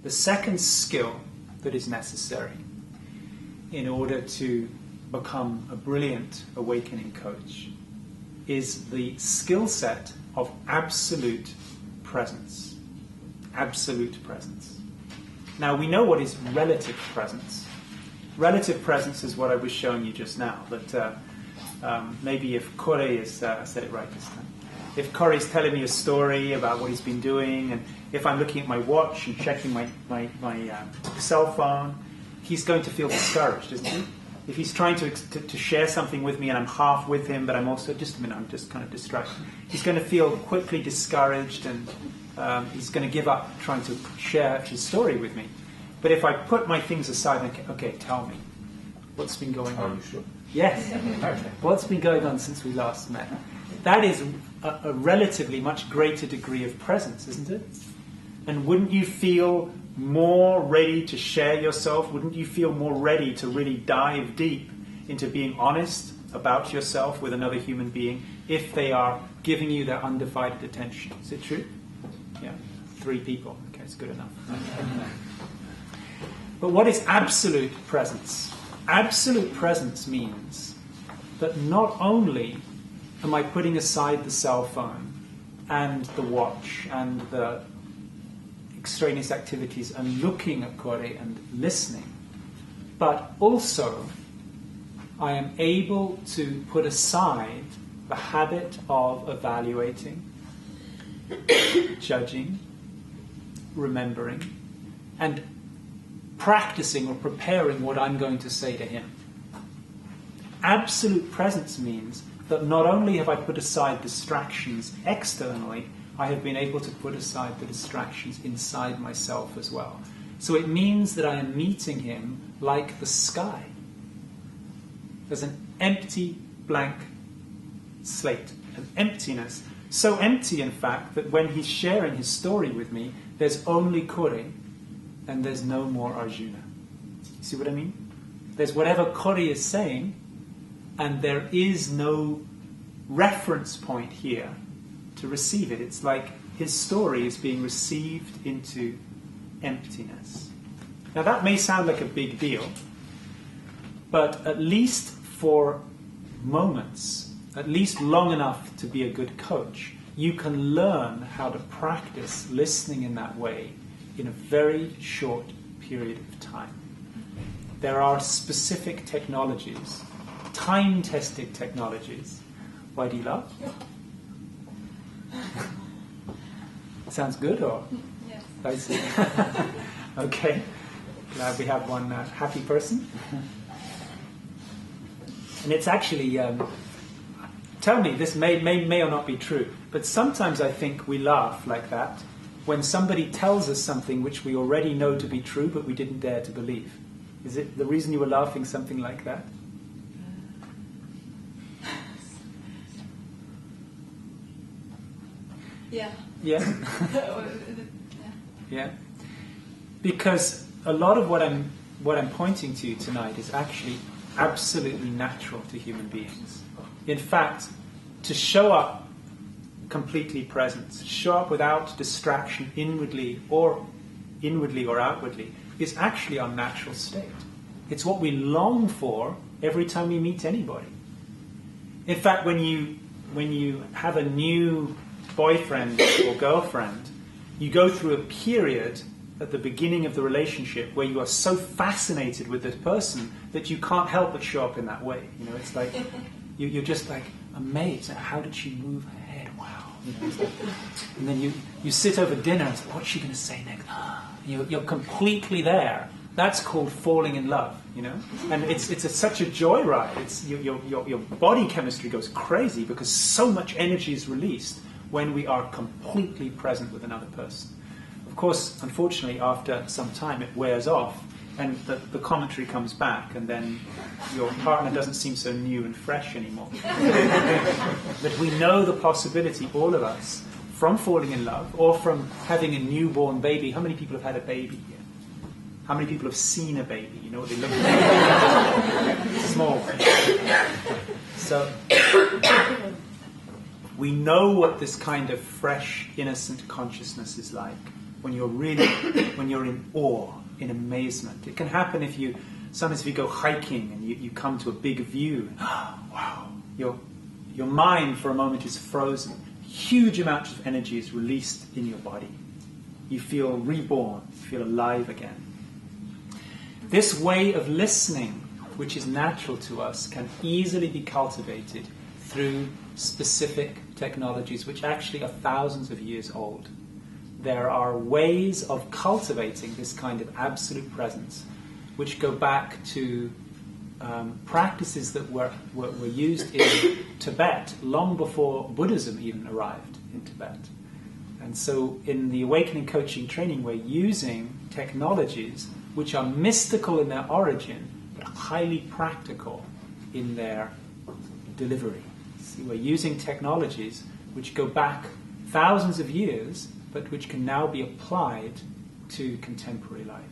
The second skill that is necessary in order to become a brilliant awakening coach is the skill set of absolute presence. Absolute presence. Now, we know what is relative presence. Relative presence is what I was showing you just now, that maybe if Kore is, I said it right this time, if Kore is telling me a story about what he's been doing, and if I'm looking at my watch and checking my cell phone, he's going to feel discouraged, isn't he? If he's trying to share something with me and I'm half with him, but I'm also, just a minute, I'm just kind of distracted, he's going to feel quickly discouraged, and he's going to give up trying to share his story with me. But if I put my things aside and, okay, tell me, what's been going on? Are you sure? Yes. What's been going on since we last met? That is a relatively much greater degree of presence, isn't it? And wouldn't you feel more ready to share yourself? Wouldn't you feel more ready to really dive deep into being honest about yourself with another human being if they are giving you their undivided attention? Is it true? Yeah. 3 people. Okay, it's good enough. But what is absolute presence? Absolute presence means that not only am I putting aside the cell phone and the watch and the extraneous activities and looking at Kore and listening, but also I am able to put aside the habit of evaluating, judging, remembering, and practicing or preparing what I'm going to say to him. Absolute presence means that not only have I put aside distractions externally, I have been able to put aside the distractions inside myself as well. So it means that I am meeting him like the sky. There's an empty, blank slate, an emptiness. So empty, in fact, that when he's sharing his story with me, there's only Kore and there's no more Arjuna. You see what I mean? There's whatever Kore is saying, and there is no reference point here to receive it. It's like his story is being received into emptiness. Now that may sound like a big deal, but at least for moments, at least long enough to be a good coach, you can learn how to practice listening in that way in a very short period of time. There are specific technologies, time-tested technologies. Why do you laugh? Sounds good, or? Yes. I see. Okay. Glad we have one happy person. And it's actually, tell me, this may or not be true, but sometimes I think we laugh like that when somebody tells us something which we already know to be true, but we didn't dare to believe. Is it the reason you were laughing, something like that? Yeah. Yeah? Yeah. Because a lot of what I'm pointing to tonight is actually absolutely natural to human beings. In fact, to show up completely present, show up without distraction inwardly or outwardly, is actually our natural state. It's what we long for every time we meet anybody. In fact, when you have a new boyfriend or girlfriend, you go through a period at the beginning of the relationship where you are so fascinated with this person that you can't help but show up in that way. You know, it's like you're just like amazed at how did she move her head? Wow. You know, it's like, and then you sit over dinner and say, what's she going to say next? You're completely there. That's called falling in love, you know, and it's such a joyride. It's your body chemistry goes crazy because so much energy is released when we are completely present with another person. Of course, unfortunately, after some time it wears off and the commentary comes back, and then your partner doesn't seem so new and fresh anymore. But we know the possibility, all of us, from falling in love or from having a newborn baby. How many people have had a baby here? How many people have seen a baby? You know what they look like? Small. So we know what this kind of fresh, innocent consciousness is like. when you're in awe, in amazement. It can happen sometimes if you go hiking and you come to a big view, and, wow, your mind for a moment is frozen. Huge amounts of energy is released in your body. You feel reborn, you feel alive again. This way of listening, which is natural to us, can easily be cultivated through specific technologies which actually are thousands of years old. There are ways of cultivating this kind of absolute presence which go back to practices that were used in Tibet long before Buddhism even arrived in Tibet. And so in the awakening coaching training, we're using technologies which are mystical in their origin, but highly practical in their delivery. See, we're using technologies which go back thousands of years, but which can now be applied to contemporary life.